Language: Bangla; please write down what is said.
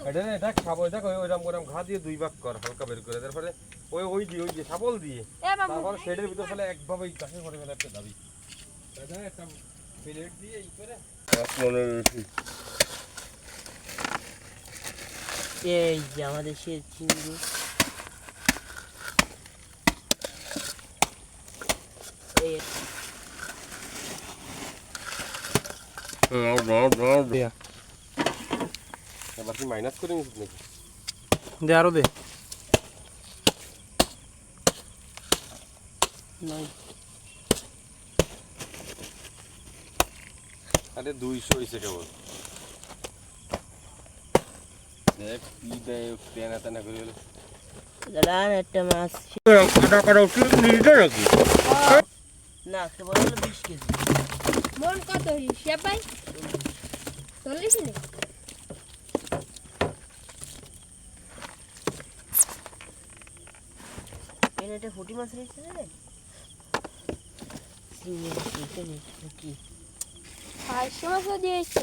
এটা খাবো দেখ ওইরকম করে ঘা দিয়ে দুই ভাগ কর হালকা বের করে তারপরে ওই যে শাবল দিয়ে তারপর শেডের ভিতর ফেলে একভাবে এই গাছে করে ফেলে একটা দাবি দাদা একটা প্লেট দিয়ে এই করে এই যে আমাদের সে চিংড়ি এবার কি মাইনাস করে নিস নাকি দে আরো দে আরে 200 হইছে কেবল দেখ কি দেয় টেনা টানা করে হলো দাদা একটা মাছ কাটা কাটা উঠে নিতে নাকি না কেবল হলো 20 কেজি মন কত হিসাব ভাই 40 নে এটা ফুটি মাছ রয়েছে রে চিংড়ি কি 500 মাছ দিয়েছে